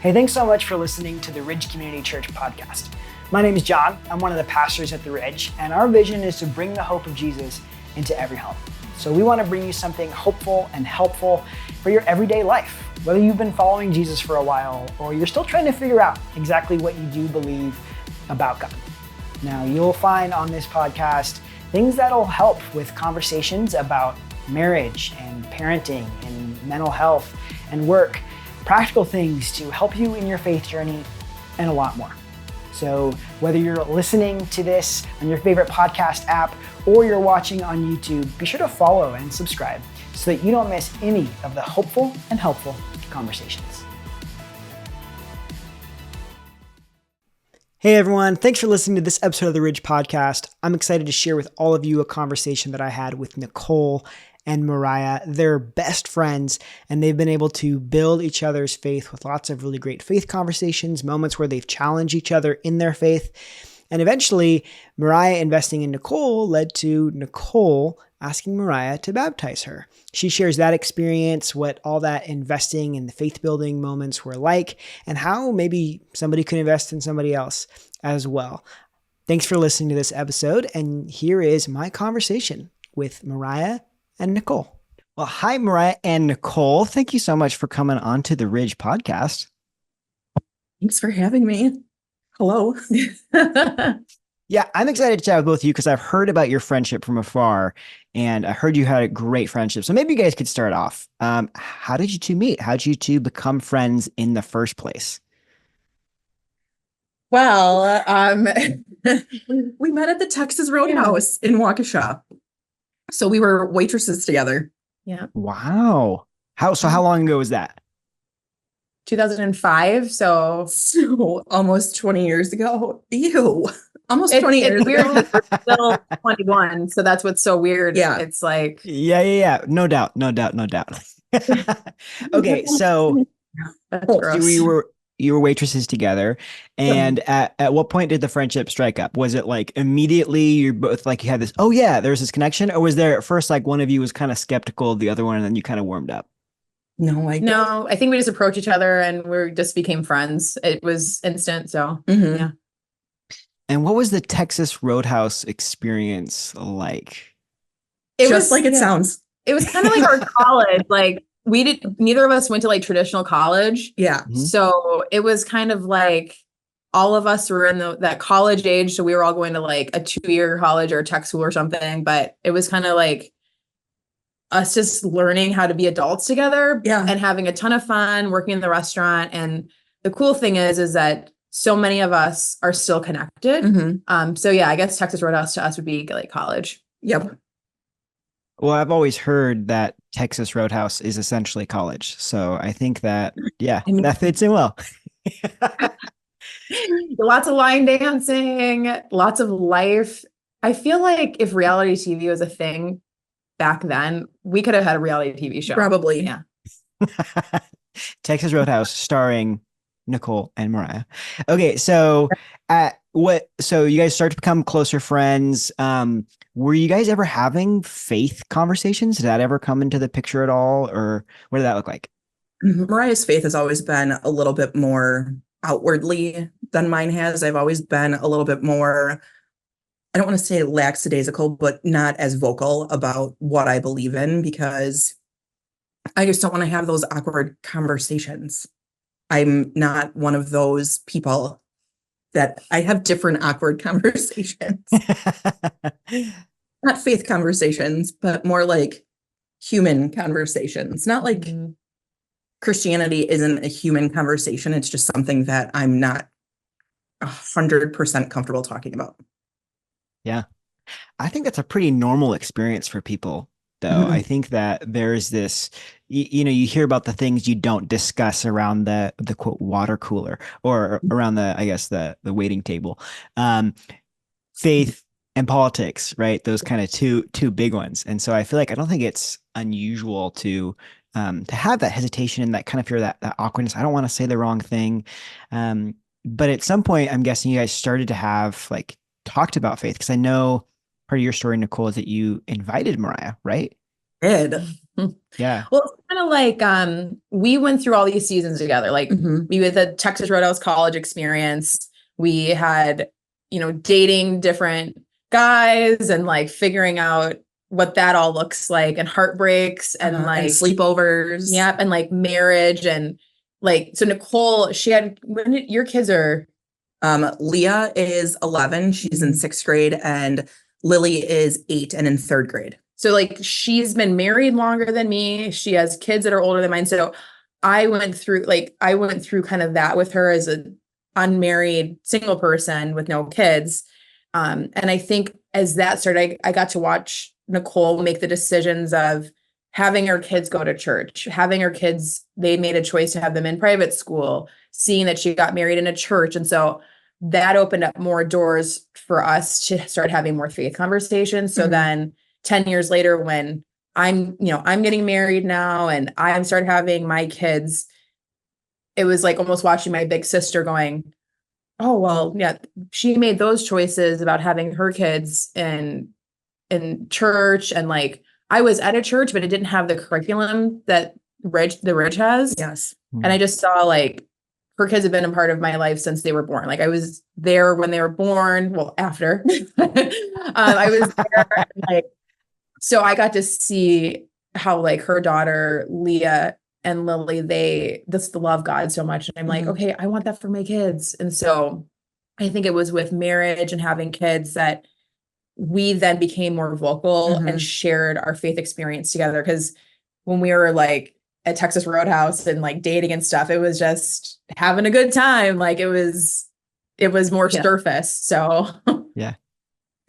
Hey, thanks so much for listening to the Ridge Community Church podcast. My name is John. I'm one of the pastors at the Ridge, and our vision is to bring the hope of Jesus into every home. So we want to bring you something hopeful and helpful for your everyday life, whether you've been following Jesus for a while or you're still trying to figure out exactly what you do believe about God. Now, you'll find on this podcast things that'll help with conversations about marriage and parenting and mental health and work, practical things to help you in your faith journey, and a lot more. So whether you're listening to this on your favorite podcast app or you're watching on YouTube, be sure to follow and subscribe so that you don't miss any of the hopeful and helpful conversations. Hey everyone, thanks for listening to this episode of the Ridge Podcast. I'm excited to share with all of you a conversation that I had with Nicole and Mariha. They're best friends, and they've been able to build each other's faith with lots of really great faith conversations, moments where they've challenged each other in their faith. And eventually, Mariha investing in Nicole led to Nicole asking Mariha to baptize her. She shares that experience, what all that investing in the faith building moments were like, and how maybe somebody could invest in somebody else as well. Thanks for listening to this episode, and here is my conversation with Mariha and Nicole. Well, hi, Mariha and Nicole. Thank you so much for coming on to the Ridge Podcast. Thanks for having me. Hello. Yeah, I'm excited to chat with both of you because I've heard about your friendship from afar, and I heard you had a great friendship. So maybe you guys could start off. How did you two meet? How did you two become friends in the first place? Well, we met at the Texas Roadhouse in Waukesha. So we were waitresses together. Yeah. Wow. How long ago was that? 2005. So almost 20 years ago. Ew. Almost 20 years ago. Weird. We're still 21. So that's what's so weird. Yeah. It's like. Yeah. No doubt. Okay. So you were waitresses together, and at what point did the friendship strike up? Was it like immediately you're both like you had this, oh yeah, there's this connection, or was there at first like one of you was kind of skeptical of the other one and then you kind of warmed up? No, I think we just approached each other and we just became friends. It was instant. So yeah. And what was the Texas Roadhouse experience like? It was like it sounds. It was kind of like our college. Like neither of us went to like traditional college. Yeah. Mm-hmm. So it was kind of like all of us were in that college age. So we were all going to like a 2-year college or a tech school or something. But it was kind of like us just learning how to be adults together and having a ton of fun working in the restaurant. And the cool thing is that so many of us are still connected. Mm-hmm. So yeah, I guess Texas Roadhouse to us would be like college. Yep. Well, I've always heard that Texas Roadhouse is essentially college. So I think that, that fits in well. Lots of line dancing, lots of life. I feel like if reality TV was a thing back then, we could have had a reality TV show. Probably. Yeah. Texas Roadhouse starring Nicole and Mariha. Okay. So so you guys start to become closer friends. Were you guys ever having faith conversations? Did that ever come into the picture at all? Or what did that look like? Mariah's faith has always been a little bit more outwardly than mine has. I've always been a little bit more, I don't want to say lackadaisical, but not as vocal about what I believe in because I just don't want to have those awkward conversations. I'm not one of those people that I have different awkward conversations. Not faith conversations, but more like human conversations. Not like Christianity isn't a human conversation. It's just something that I'm not 100% comfortable talking about. Yeah. I think that's a pretty normal experience for people, though. Mm-hmm. I think that there's this, you hear about the things you don't discuss around the quote water cooler or around the waiting table. Faith and politics, right? Those kind of two big ones. And so I feel like I don't think it's unusual to have that hesitation and that kind of fear, that awkwardness. I don't want to say the wrong thing. But at some point, I'm guessing you guys started to have like talked about faith, because I know part of your story, Nicole, is that you invited Mariha, right? Did. Yeah. Well, it's kind of like we went through all these seasons together. Like we had the Texas Roadhouse college experience. We had, dating different guys and like figuring out what that all looks like, and heartbreaks and like and sleepovers. Yep. And like marriage and like, so Nicole, your kids are. Leah is 11. She's in 6th grade, and Lily is 8 and in 3rd grade. So like she's been married longer than me. She has kids that are older than mine. So I went through kind of that with her as an unmarried single person with no kids. And I think as that started, I got to watch Nicole make the decisions of having her kids go to church, having her kids, they made a choice to have them in private school, seeing that she got married in a church. And so that opened up more doors for us to start having more faith conversations. So then 10 years later, when I'm getting married now and I started having my kids, it was like almost watching my big sister going, oh, well, yeah, she made those choices about having her kids in church. And like, I was at a church, but it didn't have the curriculum that the Ridge has. Yes. And I just saw like, her kids have been a part of my life since they were born. Like I was there when they were born. Well, after I was there, like, so I got to see how like her daughter, Leah and Lily, they just love God so much. And I'm like, okay, I want that for my kids. And so I think it was with marriage and having kids that we then became more vocal and shared our faith experience together. Because when we were like at Texas Roadhouse and like dating and stuff, it was just having a good time. Like it was more surface. So yeah.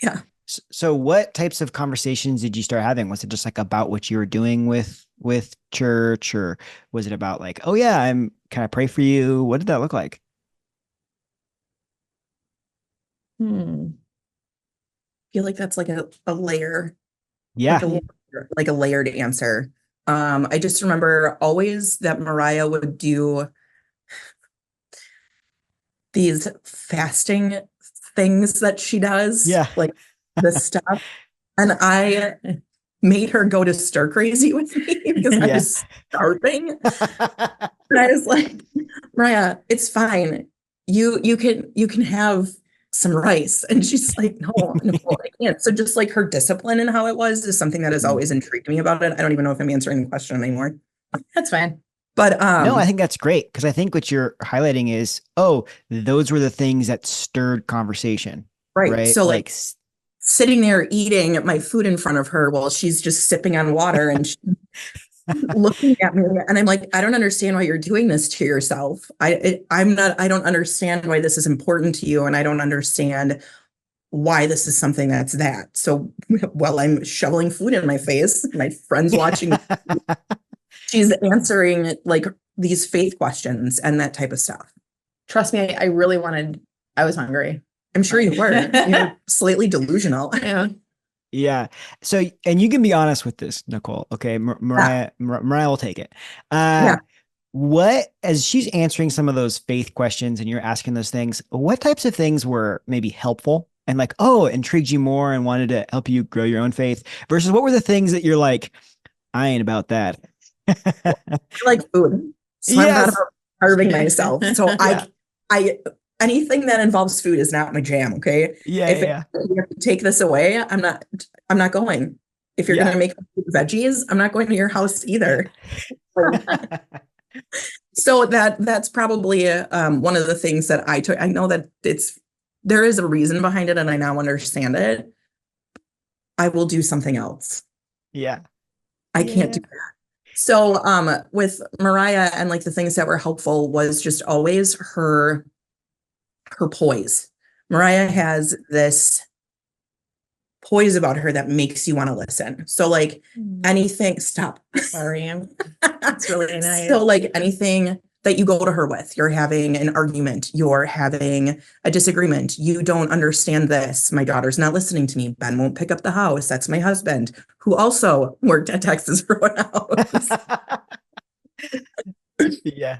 Yeah. So what types of conversations did you start having? Was it just like about what you were doing with church, or was it about like, oh yeah, can I pray for you? What did that look like? I feel like that's like a layer. Yeah. Like a layered answer. I just remember always that Mariah would do these fasting things that she does. Yeah. Like the stuff. And I made her go to stir crazy with me because I was starving. And I was like, Mariah, it's fine. You can have some rice. And she's like, no, I can't. So just like her discipline and how it was is something that has always intrigued me about it. I don't even know if I'm answering the question anymore. That's fine. But no, I think that's great, because I think what you're highlighting is, those were the things that stirred conversation. Right. So like sitting there eating my food in front of her while she's just sipping on water and she's looking at me, and I'm like, I don't understand why you're doing this to yourself. I don't understand why this is important to you, and I don't understand why this is something that's that. So while I'm shoveling food in my face, my friend's watching, she's answering like these faith questions and that type of stuff. Trust me, I was hungry. I'm sure you were. You're slightly delusional. Yeah. Yeah. So, and you can be honest with this, Nicole. Okay. Mariah will take it. What, as she's answering some of those faith questions and you're asking those things, what types of things were maybe helpful and like, intrigued you more and wanted to help you grow your own faith, versus what were the things that you're like, I ain't about that. I like food. So I'm not about starving myself. So I anything that involves food is not my jam. Okay. If you have to take this away, I'm not going. If you're going to make veggies, I'm not going to your house either. So that's probably one of the things that I took. I know that there is a reason behind it, and I now understand it. I will do something else. Yeah. I can't do that. So with Mariah, and like the things that were helpful was just always her poise. Mariah has this poise about her that makes you want to listen. So like anything, stop. Sorry. That's really nice. So like anything that you go to her with, you're having an argument, you're having a disagreement, you don't understand this. My daughter's not listening to me. Ben won't pick up the house. That's my husband, who also worked at Texas Roadhouse. Yeah.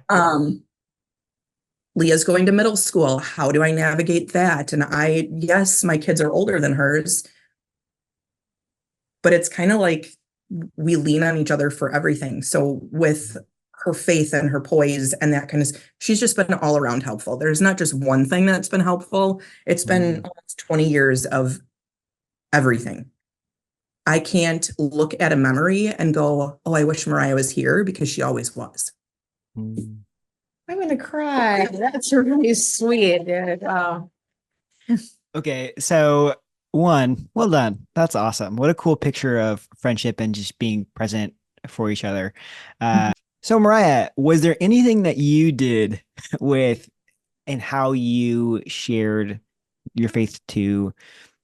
Leah's going to middle school. How do I navigate that? And yes, my kids are older than hers, but it's kind of like we lean on each other for everything. So with her faith and her poise and that kind of, she's just been all around helpful. There's not just one thing that's been helpful. It's been almost 20 years of everything. I can't look at a memory and go, oh, I wish Mariah was here, because she always was. I'm going to cry. That's really sweet, dude. Wow. Okay, so one, well done. That's awesome. What a cool picture of friendship and just being present for each other. So Mariah, was there anything that you did with and how you shared your faith to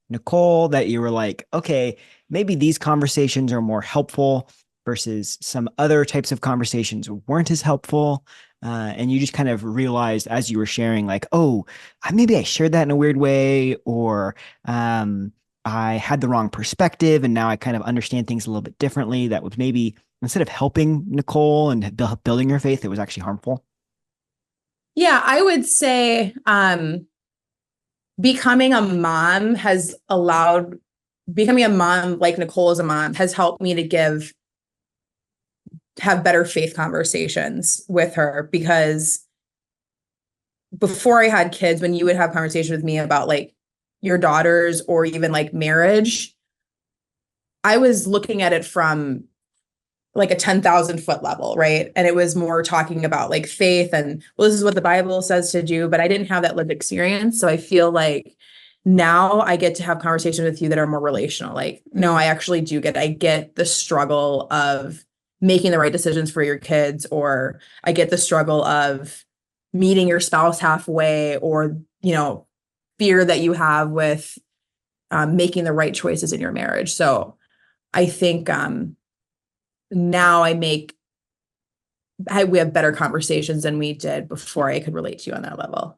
Nicole that you were like, okay, maybe these conversations are more helpful versus some other types of conversations weren't as helpful? And you just kind of realized as you were sharing, like, oh, maybe I shared that in a weird way, or I had the wrong perspective, and now I kind of understand things a little bit differently. That was maybe instead of helping Nicole and building her faith, it was actually harmful. Yeah, I would say becoming a mom like Nicole as a mom has helped me to have better faith conversations with her, because before I had kids, when you would have conversations with me about like your daughters or even like marriage, I was looking at it from like a 10,000 foot level, right? And it was more talking about like faith and, well, this is what the Bible says to do, but I didn't have that lived experience. So I feel like now I get to have conversations with you that are more relational. Like, no, I actually I get the struggle of making the right decisions for your kids, or I get the struggle of meeting your spouse halfway, or, fear that you have with making the right choices in your marriage. So I think now we have better conversations than we did before I could relate to you on that level.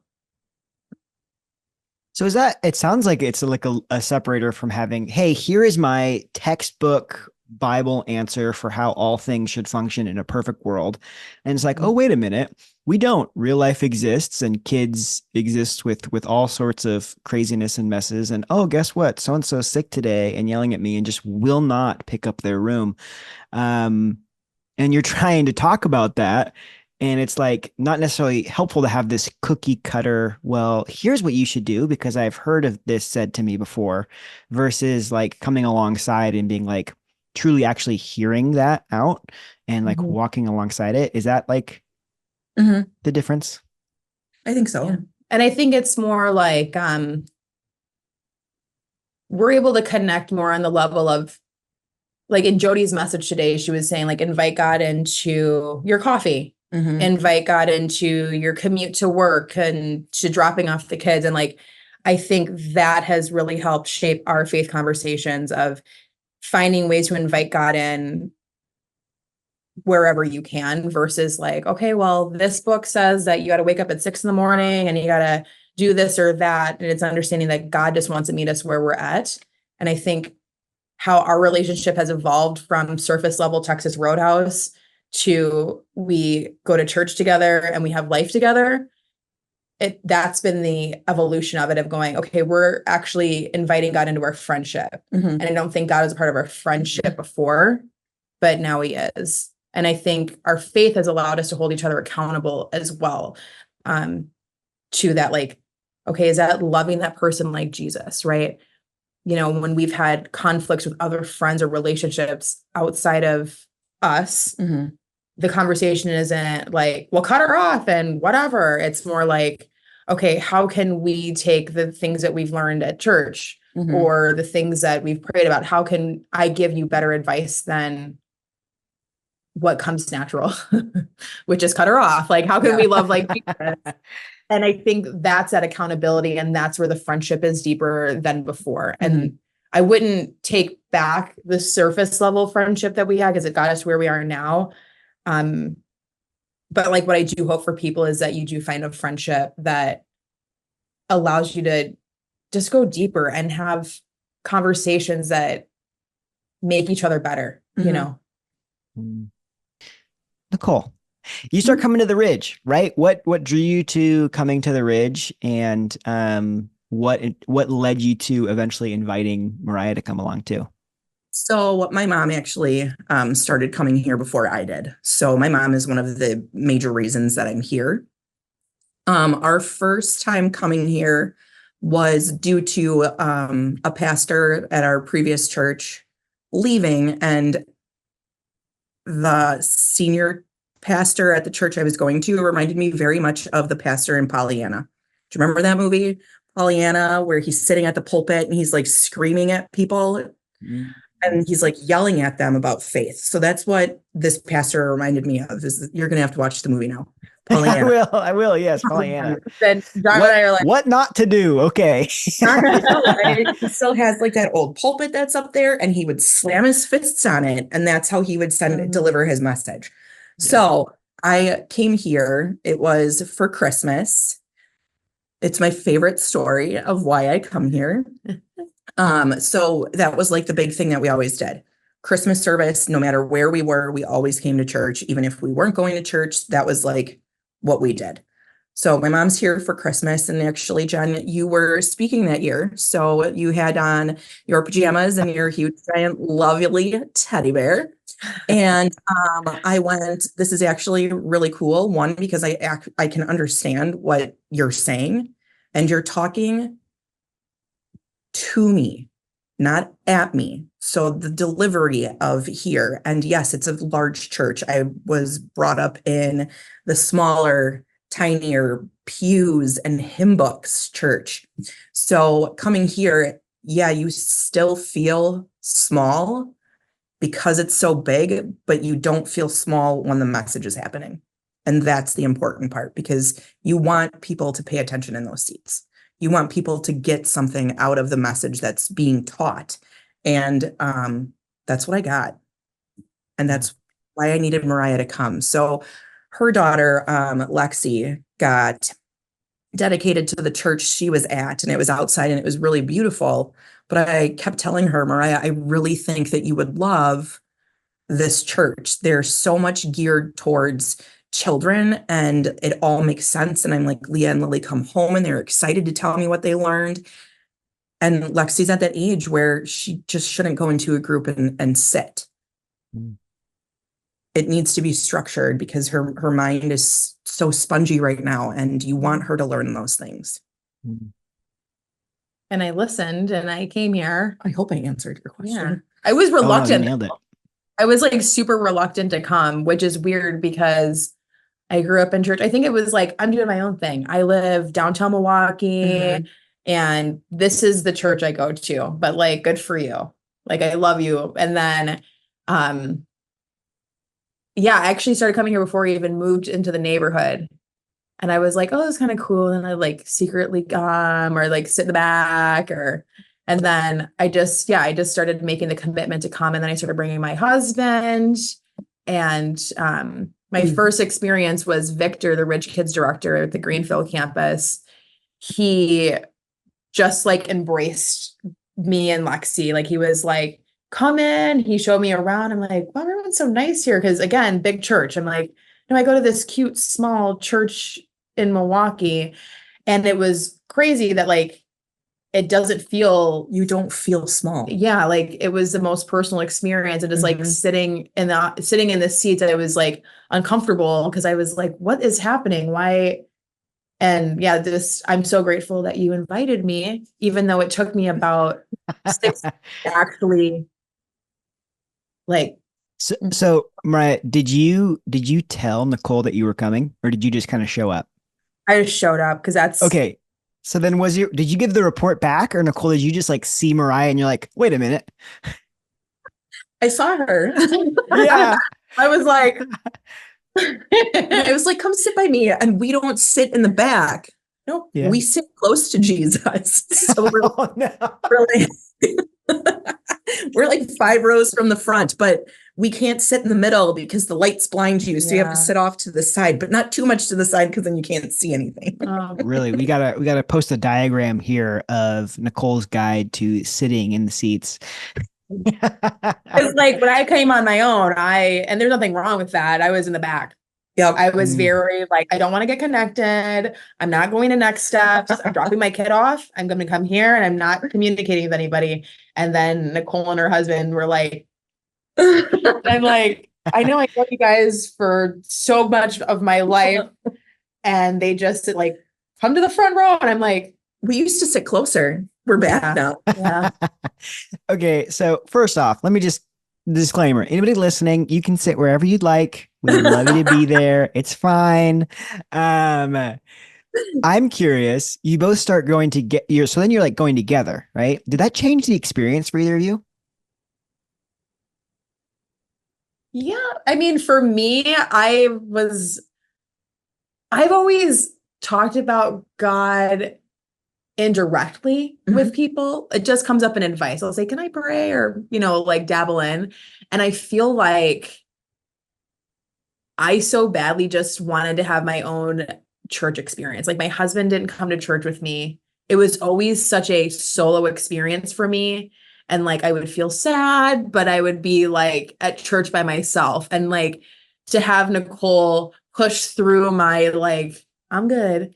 So it sounds like it's like a separator from having, hey, here is my textbook Bible answer for how all things should function in a perfect world. And it's like, oh, wait a minute. We don't. Real life exists, and kids exist with all sorts of craziness and messes. And oh, guess what? So-and-so's sick today and yelling at me and just will not pick up their room. And you're trying to talk about that. And it's like not necessarily helpful to have this cookie cutter, well, here's what you should do because I've heard of this said to me before, versus like coming alongside and being like truly actually hearing that out and like walking alongside it. Is that like the difference? I think so. Yeah. And I think it's more like we're able to connect more on the level of, like in Jody's message today, she was saying like, invite God into your coffee, invite God into your commute to work and to dropping off the kids. And like, I think that has really helped shape our faith conversations of finding ways to invite God in wherever you can, versus like, okay, well, this book says that you got to wake up at 6 a.m. and you got to do this or that. And it's understanding that God just wants to meet us where we're at. And I think how our relationship has evolved from surface level Texas Roadhouse to we go to church together and we have life together. That's been the evolution of it, of going, okay, we're actually inviting God into our friendship. And I don't think God was a part of our friendship before, but now he is. And I think our faith has allowed us to hold each other accountable as well, to that, like, okay, is that loving that person like Jesus, right? When we've had conflicts with other friends or relationships outside of us, the conversation isn't like, well, cut her off and whatever. It's more like, okay, how can we take the things that we've learned at church or the things that we've prayed about? How can I give you better advice than what comes natural, which is cut her off? Like, how can we love like Jesus? And I think that's that accountability, and that's where the friendship is deeper than before. And I wouldn't take back the surface level friendship that we had because it got us where we are now. But like what I do hope for people is that you do find a friendship that allows you to just go deeper and have conversations that make each other better, Nicole, you start coming to the Ridge, right? What drew you to coming to the Ridge, and what led you to eventually inviting Mariah to come along too? So my mom actually started coming here before I did. So my mom is one of the major reasons that I'm here. Our first time coming here was due to a pastor at our previous church leaving, and the senior pastor at the church I was going to reminded me very much of the pastor in Pollyanna. Do you remember that movie, Pollyanna, where he's sitting at the pulpit and he's like screaming at people and he's like yelling at them about faith? So that's what this pastor reminded me of. You're going to have to watch the movie now. Pollyanna. I will. Yes, Pollyanna. Then John and I are like, what not to do? Okay. He still has like that old pulpit that's up there, and he would slam his fists on it, and that's how he would deliver his message. Yeah. So I came here. It was for Christmas. It's my favorite story of why I come here. So that was like the big thing that we always did. Christmas service, no matter where we were, we always came to church. Even if we weren't going to church, that was like what we did. So my mom's here for Christmas, and actually, Jen, you were speaking that year. So you had on your pajamas and your huge, giant, lovely teddy bear. And I went, this is actually really cool. One, because I can understand what you're saying, and you're talking to me, not at me. So the delivery of here, and yes, it's a large church. I was brought up in the smaller, tinier pews and hymn books church. So coming here, yeah, you still feel small because it's so big, but you don't feel small when the message is happening. And that's the important part, because you want people to pay attention in those seats. You want people to get something out of the message that's being taught. And that's what I got. And that's why I needed Mariha to come. So her daughter, Lexi, got dedicated to the church she was at, and it was outside and it was really beautiful. But I kept telling her, Mariha, I really think that you would love this church. They're so much geared towards children, and it all makes sense. And I'm like, Leah and Lily come home and they're excited to tell me what they learned. And Lexi's at that age where she just shouldn't go into a group and sit. It needs to be structured, because her mind is so spongy right now, and you want her to learn those things. And I listened and I came here. I hope I answered your question. Yeah. I was reluctant. Oh, no, you nailed it. I was like super reluctant to come, which is weird because I grew up in church. I think it was like, I'm doing my own thing. I live downtown Milwaukee, and this is the church I go to, but like, good for you. Like, I love you. And then, yeah, I actually started coming here before we even moved into the neighborhood. And I was like, oh, that's kind of cool. And I like secretly come or like sit in the back and then I just started making the commitment to come. And then I started bringing my husband. And my first experience was Victor, the Rich Kids director at the Greenfield campus. He just like embraced me and Lexi. Like, he was like, come in. He showed me around. I'm like, wow, everyone's so nice here. Cause again, big church. I'm like, no, I go to this cute, small church in Milwaukee. And it was crazy that like, it doesn't feel, you don't feel small. Yeah. Like, it was the most personal experience. And just like sitting in the seats, I was like uncomfortable because I was like, what is happening? Why? And yeah, I'm so grateful that you invited me, even though it took me about 6 to actually like. So Mariha, did you tell Nicole that you were coming, or did you just kind of show up? I just showed up because that's okay. So then did you give the report back, or Nicole, did you just like see Mariha and you're like, wait a minute? I saw her. Yeah. I was like, I was like, come sit by me. And we don't sit in the back. No, we sit close to Jesus. So we're, we're like 5 rows from the front, but we can't sit in the middle because the lights blind you. So you have to sit off to the side, but not too much to the side, because then you can't see anything. Really, we gotta post a diagram here of Nicole's guide to sitting in the seats. It's like when I came on my own, and there's nothing wrong with that. I was in the back. Yep. I was very like, I don't want to get connected. I'm not going to next steps. I'm dropping my kid off. I'm going to come here and I'm not communicating with anybody. And then Nicole and her husband were like, I'm like, I know I love you guys for so much of my life. And they just like, come to the front row. And I'm like, we used to sit closer. We're back now. Yeah. Okay, so first off, let me just disclaimer. Anybody listening, you can sit wherever you'd like. We would love you to be there. It's fine. I'm curious. You both start going to get your so then you're like going together, right? Did that change the experience for either of you? Yeah. I mean, for me, I've always talked about God indirectly with people. It just comes up in advice. I'll say, can I pray? Or, like dabble in. And I feel like I so badly just wanted to have my own church experience. Like my husband didn't come to church with me. It was always such a solo experience for me. And like, I would feel sad, but I would be like at church by myself. And like to have Nicole push through my, like, I'm good,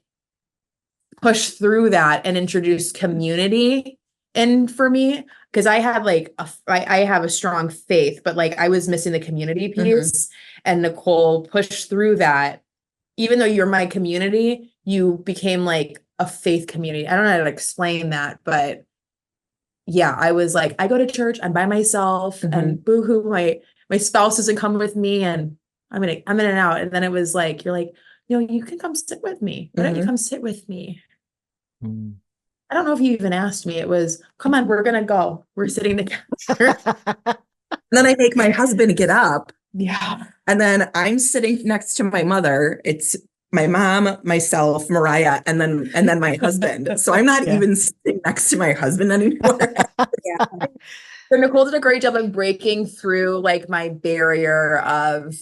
push through that and introduce community in for me. Cause I had like, I have a strong faith, but like I was missing the community piece and Nicole pushed through that. Even though you're my community, you became like a faith community. I don't know how to explain that, but yeah, I was like, I go to church, I'm by myself and boohoo, my spouse doesn't come with me and I'm in and out. And then it was like, you're like, you can come sit with me. Why don't you come sit with me? I don't know if you even asked me. It was, come on, we're going to go. We're sitting together. And then I make my husband get up. Yeah. And then I'm sitting next to my mother. It's my mom, myself, Mariah, and then my husband. So I'm not even sitting next to my husband anymore. So Nicole did a great job of breaking through like my barrier of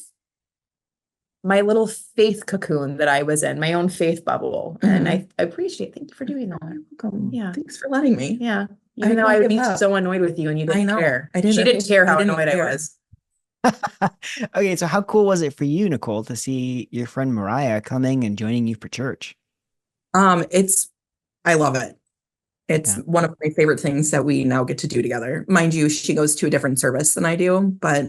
my little faith cocoon that I was in, my own faith bubble. And I appreciate, thank you for doing that. Yeah. Thanks for letting me. Yeah. Even though I would be so annoyed with you and you didn't care. She didn't care how annoyed I was. Okay, so how cool was it for you, Nicole, to see your friend Mariah coming and joining you for church? I love it. It's one of my favorite things that we now get to do together. Mind you, she goes to a different service than I do, but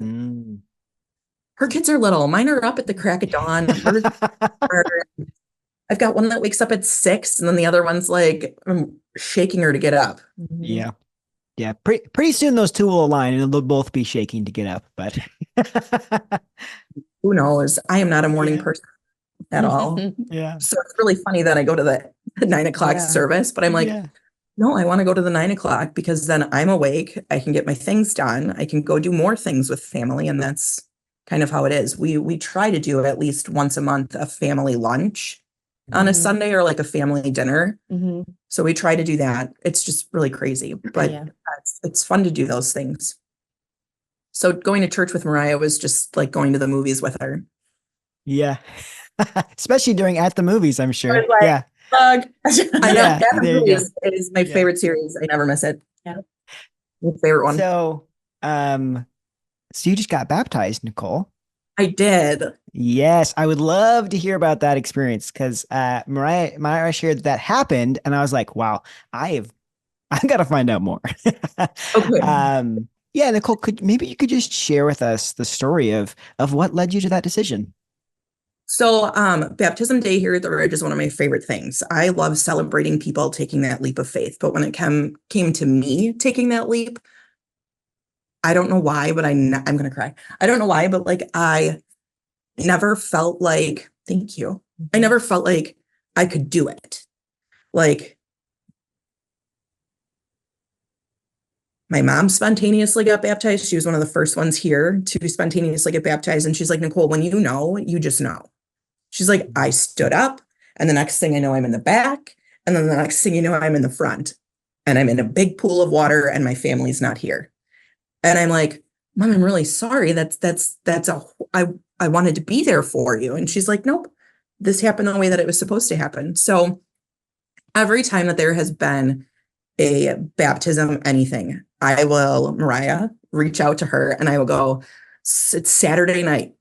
her kids are little. Mine are up at the crack of dawn. I've got one that wakes up at 6 and then the other one's like, I'm shaking her to get up. Yeah. Yeah. Pretty soon those two will align and they'll both be shaking to get up, but who knows? I am not a morning person at all. Yeah. So it's really funny that I go to the 9 o'clock service, but I'm like, no, I want to go to the 9 o'clock because then I'm awake. I can get my things done. I can go do more things with family. And that's kind of how it is. We try to do at least once a month, a family lunch on a Sunday or like a family dinner. So we try to do that. It's just really crazy, but it's fun to do those things. So going to church with Mariah was just like going to the movies with her. Yeah. Especially during At the Movies, I'm sure. Yeah. I know. At the Movies is my favorite series. I never miss it. Yeah. My favorite one. So you just got baptized, Nicole. I did. Yes, I would love to hear about that experience because Mariah shared that happened, and I was like, "Wow, I've got to find out more." Okay. Yeah, Nicole, maybe you could just share with us the story of what led you to that decision. So, baptism day here at the Ridge is one of my favorite things. I love celebrating people taking that leap of faith, but when it came to me taking that leap, I don't know why, but I'm going to cry. I don't know why, but like I never felt like, thank you. I never felt like I could do it. Like my mom spontaneously got baptized. She was one of the first ones here to spontaneously get baptized. And she's like, Nicole, when you know, you just know. She's like, I stood up and the next thing I know, I'm in the back. And then the next thing you know, I'm in the front and I'm in a big pool of water and my family's not here. And I'm like, Mom, I'm really sorry. I wanted to be there for you. And she's like, nope, this happened the way that it was supposed to happen. So every time that there has been a baptism, anything, I will, Mariah, reach out to her and I will go, it's Saturday night.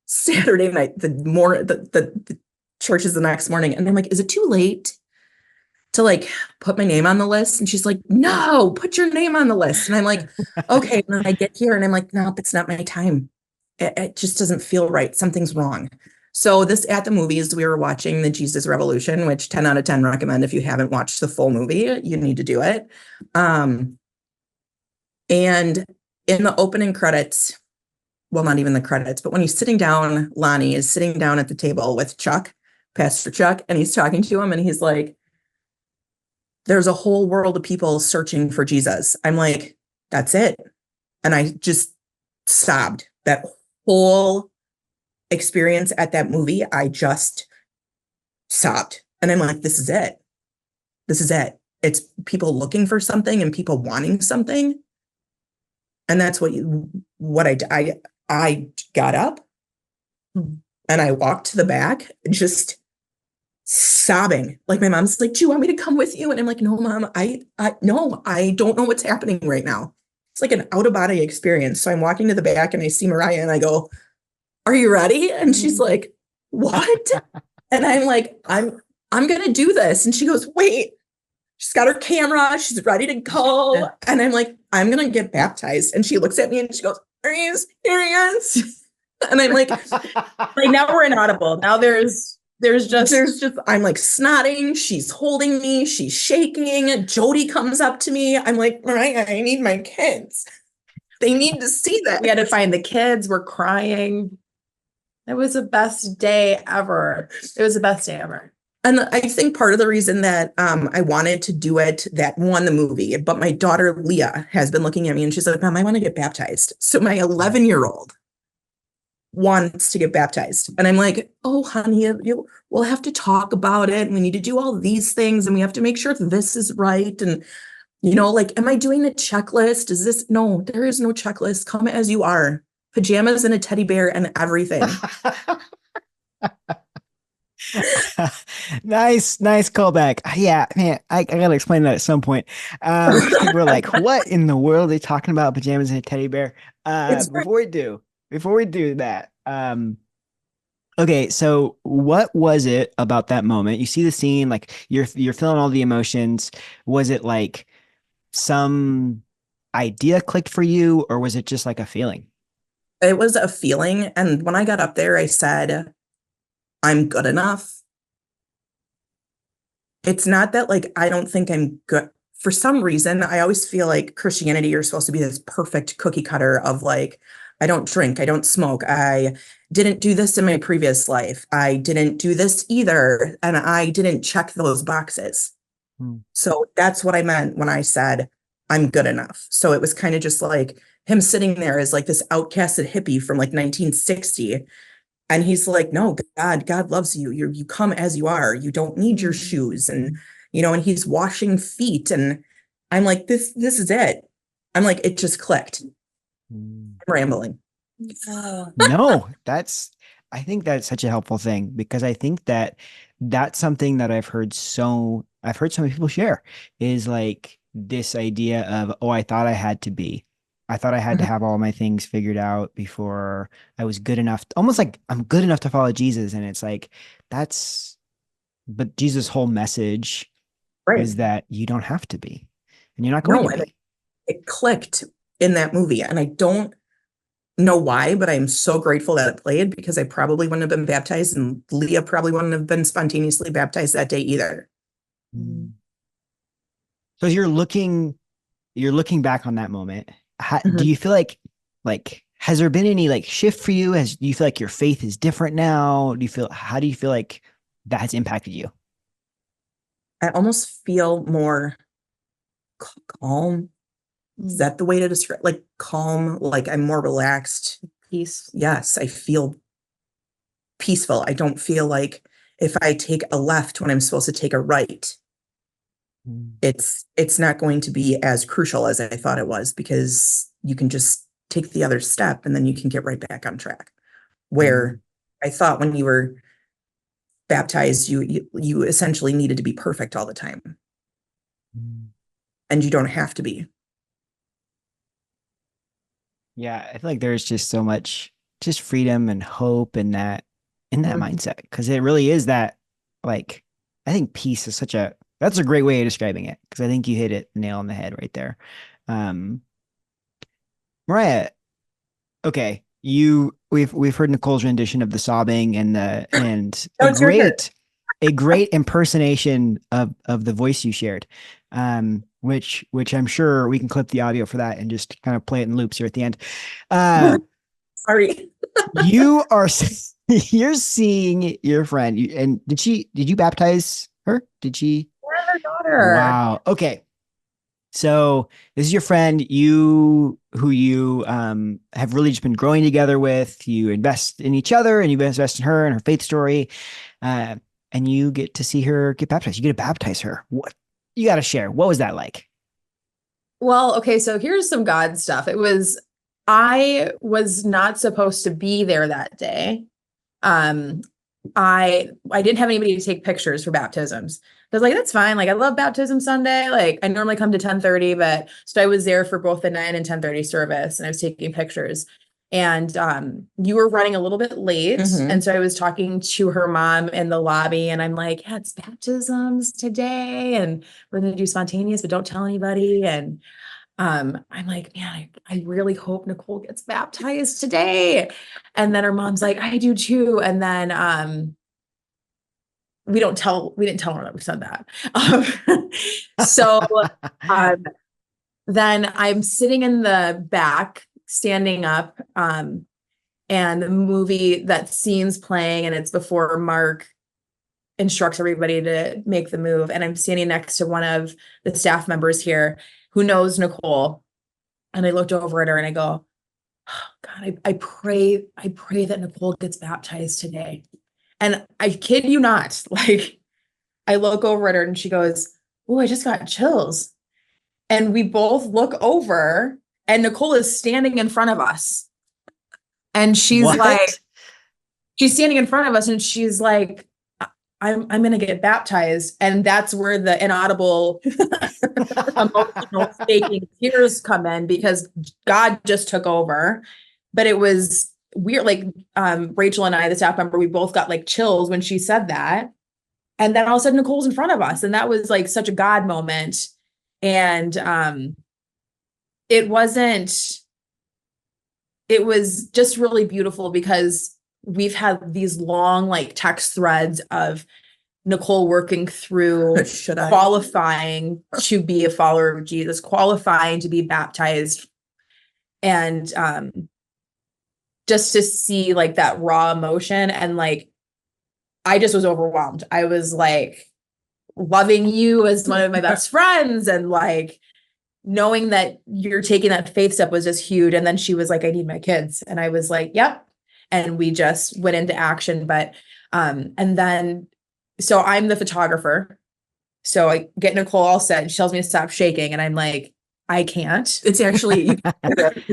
Saturday night, the church is the next morning. And I'm like, is it too late to like put my name on the list? And she's like, no, put your name on the list. And I'm like, okay. And then I get here and I'm like, no, it's not my time. It just doesn't feel right. Something's wrong. So this at the movies, we were watching the Jesus Revolution, which 10 out of 10 recommend. If you haven't watched the full movie, you need to do it. And in the opening credits, well, not even the credits, but when he's sitting down, Lonnie is sitting down at the table with Chuck, Pastor Chuck, and he's talking to him and he's like, there's a whole world of people searching for Jesus. I'm like, that's it. And I just sobbed. That whole experience at that movie, I just sobbed. And I'm like, this is it. This is it. It's people looking for something and people wanting something. And that's what I got up and I walked to the back, just sobbing. Like my mom's like, do you want me to come with you? And I'm like, no, Mom, no, I don't know what's happening right now. It's like an out of body experience. So I'm walking to the back and I see Mariah and I go, are you ready? And she's like, what? And I'm like, I'm going to do this. And she goes, wait, she's got her camera. She's ready to go. And I'm like, I'm going to get baptized. And she looks at me and she goes, are you serious? And I'm like now we're inaudible. Now there's just, I'm like snotting. She's holding me. She's shaking. Jody comes up to me. I'm like, Mariah, I need my kids. They need to see that. We had to find the kids. We're crying. It was the best day ever. It was the best day ever. And I think part of the reason that I wanted to do it, that won the movie, but my daughter Leah has been looking at me and she's like, Mom, I want to get baptized. So my 11-year-old wants to get baptized. And I'm like, oh, honey, we'll have to talk about it. And we need to do all these things. And we have to make sure this is right. And, like, am I doing the checklist? No, there is no checklist. Come as you are. Pajamas and a teddy bear and everything. Nice callback. Yeah, man, I gotta explain that at some point. We're like, what in the world are they talking about? Pajamas and a teddy bear? Before we do that, okay, so what was it about that moment? You see the scene, like you're feeling all the emotions. Was it like some idea clicked for you, or was it just like a feeling? It was a feeling. And when I got up there, I said, I'm good enough. It's not that like, I don't think I'm good. For some reason, I always feel like Christianity, you're supposed to be this perfect cookie cutter of like, I don't drink, I don't smoke, I didn't do this in my previous life, I didn't do this either, and I didn't check those boxes. So that's what I meant when I said, I'm good enough. So it was kind of just like him sitting there as like this outcasted hippie from like 1960. And he's like, no, God loves you. You come as you are. You don't need your shoes. And, and he's washing feet. And I'm like, this is it. I'm like, it just clicked. I'm rambling. No, I think that's such a helpful thing, because I think that's something that I've heard so many people share, is like this idea of, oh, I thought I had to have all my things figured out before I was good enough, almost like I'm good enough to follow Jesus. And it's like, but Jesus' whole message is that you don't have to be, and you're not going to be. It clicked in that movie. And I don't know why, but I'm so grateful that it played, because I probably wouldn't have been baptized, and Leah probably wouldn't have been spontaneously baptized that day either. So you're looking back on that moment. Do you feel like has there been any like shift for you? Do you feel like your faith is different now? How do you feel like that has impacted you? I almost feel more calm. Is that the way to describe, like calm? Like I'm more relaxed. Peace. Yes, I feel peaceful. I don't feel like if I take a left when I'm supposed to take a right, it's not going to be as crucial as I thought it was, because you can just take the other step and then you can get right back on track. Where I thought when you were baptized, you essentially needed to be perfect all the time. And you don't have to be. Yeah, I feel like there's just so much just freedom and hope and that in that Mhm. mindset. Cause it really is that like, I think peace is that's a great way of describing it. Cause I think you hit it nail on the head right there. Um, Mariah, okay. We've heard Nicole's rendition of the sobbing and Oh, it's your turn. a great impersonation of the voice you shared. Which I'm sure we can clip the audio for that and just kind of play it in loops here at the end. Uh, Sorry. you are you're seeing your friend and did you baptize her? Did she? Her daughter. Wow. Okay. So this is your friend, you who you have really just been growing together with. You invest in each other and you invest in her and her faith story. Uh, and you get to see her get baptized. You get to baptize her. What you got to share? What was that like? Well, okay, so here's some God stuff. I was not supposed to be there that day. Um, I didn't have anybody to take pictures for baptisms. I was like, that's fine. Like, I love baptism Sunday. Like, I normally come to 10:30, but so I was there for both the 9 and 10:30 service, and I was taking pictures. And you were running a little bit late. And Mhm. so I was talking to her mom in the lobby, and I'm like, yeah, it's baptisms today, and we're gonna do spontaneous, but don't tell anybody. And I'm like, man, I really hope Nicole gets baptized today. And then her mom's like, I do too. And then we didn't tell her that we said that. So um, then I'm sitting in the back, standing up, and the movie, that scene's playing, and it's before Mark instructs everybody to make the move. And I'm standing next to one of the staff members here who knows Nicole. And I looked over at her and I go, oh, God, I pray that Nicole gets baptized today. And I kid you not, like I look over at her and she goes, oh, I just got chills. And we both look over and Nicole is standing in front of us. And What? she's standing in front of us and she's like, I'm gonna get baptized. And that's where the inaudible emotional faking tears come in because God just took over. But it was weird. Like Rachel and I, the staff member, we both got like chills when she said that. And then all of a sudden Nicole's in front of us. And that was like such a God moment. And it wasn't, it was just really beautiful because we've had these long like text threads of Nicole working through qualifying to be a follower of Jesus, qualifying to be baptized. And just to see like that raw emotion and like, I just was overwhelmed. I was like loving you as one of my best friends and like knowing that you're taking that faith step was just huge. And then she was like, I need my kids. And I was like, yep. And we just went into action. But and then so I'm the photographer. So I get Nicole all set and she tells me to stop shaking. And I'm like, I can't. It's actually, you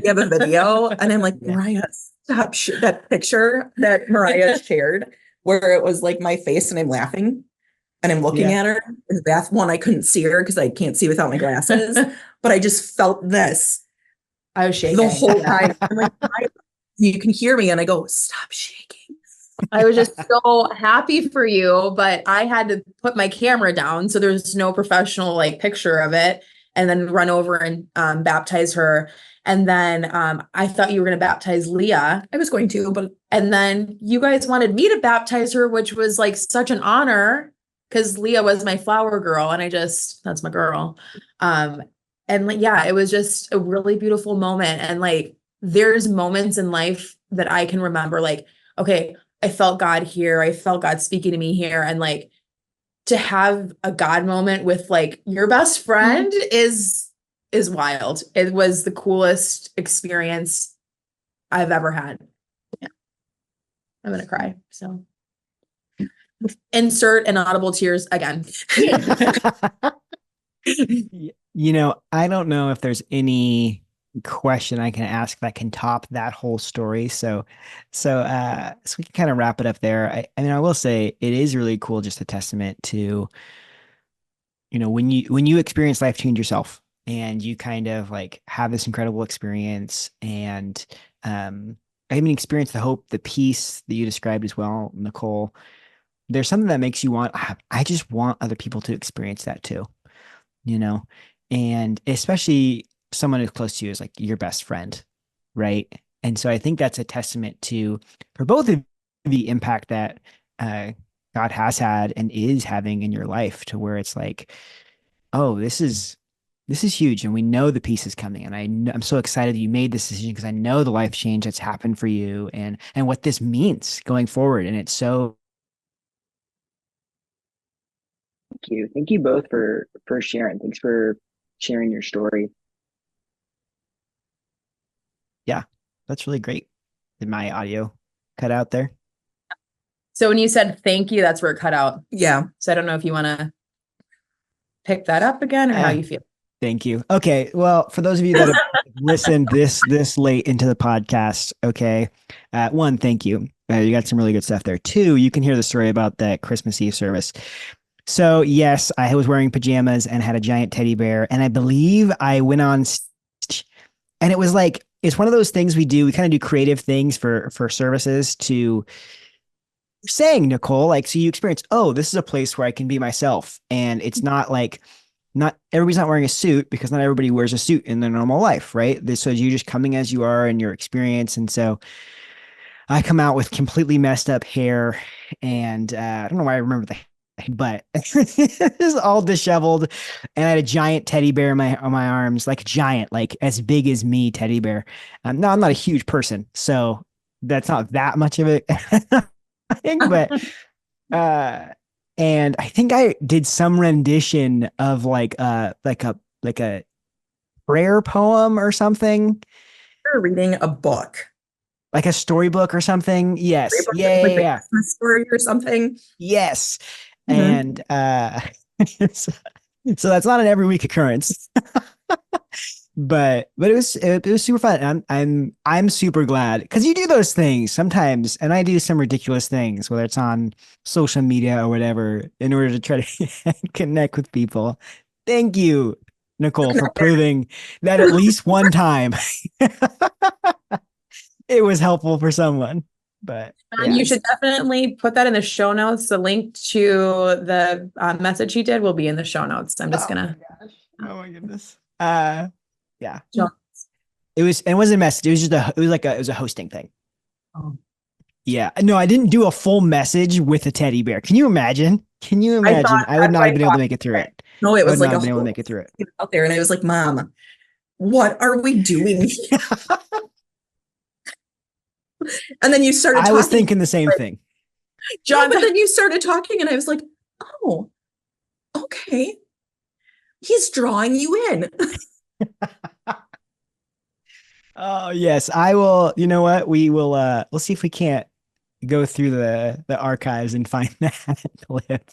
have a video, and I'm like, Yeah. Mariah, stop that picture that Mariah shared, where it was like my face and I'm laughing and I'm looking Yeah. at her in the bath. One, I couldn't see her because I can't see without my glasses, but I just felt this I was shaking the whole time. I'm like, Mariah, you can hear me, and I go, stop shaking. I was just so happy for you, but I had to put my camera down. So there's no professional like picture of it and then run over and baptize her. And then I thought you were going to baptize Leah. I was going to, but And then you guys wanted me to baptize her, which was like such an honor because Leah was my flower girl. And that's my girl. And like, yeah, it was just a really beautiful moment. And like, there's moments in life that I can remember, like, okay, I felt God here. I felt God speaking to me here. And like to have a God moment with like your best friend is wild. It was the coolest experience I've ever had. Yeah, I'm gonna cry. So insert inaudible tears again. I don't know if there's any question I can ask that can top that whole story. So we can kind of wrap it up there. I mean, I will say it is really cool, just a testament to, when you experience life change yourself and you kind of like have this incredible experience and I even experienced the hope, the peace that you described as well, Nicole. There's something that makes you want, I just want other people to experience that too, you know? And especially someone who's close to you is like your best friend, right? And so I think that's a testament to, for both of the impact that God has had and is having in your life, to where it's like, oh, this is huge, and we know the piece is coming, and I'm so excited that you made this decision, because I know the life change that's happened for you, and what this means going forward. And it's so, Thank you. Thank you both for sharing. Thanks for sharing your story. yeah, that's really great. Did my audio cut out there? So when you said thank you, that's where it cut out. Yeah. So I don't know if you want to pick that up again or how you feel. Thank you. Okay. Well, for those of you that have listened this late into the podcast, okay. One, thank you. You got some really good stuff there. Two, you can hear the story about that Christmas Eve service. So yes, I was wearing pajamas and had a giant teddy bear, and I believe I went on stage, and it was like, it's one of those things we do. We kind of do creative things for services to saying, Nicole, like, so you experience, oh, this is a place where I can be myself. And it's not like, not everybody's not wearing a suit, because not everybody wears a suit in their normal life, right? So you just coming as you are in your experience. And so I come out with completely messed up hair, and I don't know why I remember but it's all disheveled, and I had a giant teddy bear on my arms, like giant, like as big as me teddy bear. No, I'm not a huge person, so that's not that much of it. But and I think I did some rendition of like a prayer poem or something, You're reading a book. like a storybook or something. Yes. Storybook, Yeah. like Yeah. the Yeah. Christmas story or something. Yes. Mhm. And so that's not an every week occurrence. But it was super fun. And I'm super glad, because you do those things sometimes, and I do some ridiculous things, whether it's on social media or whatever, in order to try to connect with people. Thank you, Nicole, for proving that at least one time it was helpful for someone. But And you should definitely put that in the show notes. The link to the message he did will be in the show notes. I'm just gonna. Oh my goodness. Yeah. Show- It wasn't a message. It was a hosting thing. Oh. Yeah. No, I didn't do a full message with a teddy bear. Can you imagine? I would not have been able to make it through it. No, it was like been able to make it through it. out there, and I was like, Mom, what are we doing? And then you started talking. I was thinking the same thing. John, but then you started talking, and I was like, oh, okay. He's drawing you in. Oh yes, I will. You know what? We'll see if we can't go through the archives and find that clip.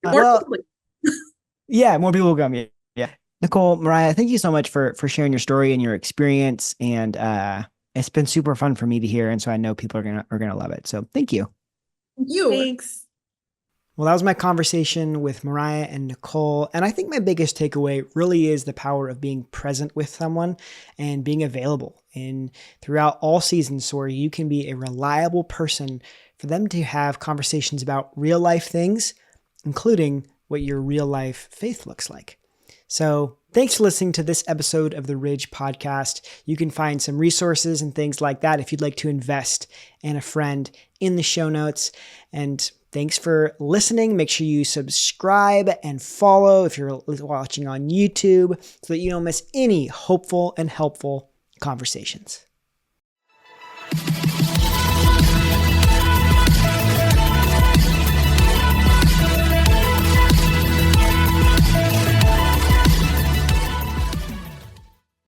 Well, yeah, more people will come. Yeah. Nicole, Mariha, thank you so much for sharing your story and your experience. And it's been super fun for me to hear. And so I know people are gonna love it. So thank you. Thanks. Well, that was my conversation with Mariha and Nicole. And I think my biggest takeaway really is the power of being present with someone and being available throughout all seasons, where you can be a reliable person for them to have conversations about real life things, including what your real life faith looks like. So thanks for listening to this episode of the Ridge Podcast. You can find some resources and things like that if you'd like to invest in a friend in the show notes. And thanks for listening. Make sure you subscribe and follow if you're watching on YouTube, so that you don't miss any hopeful and helpful conversations.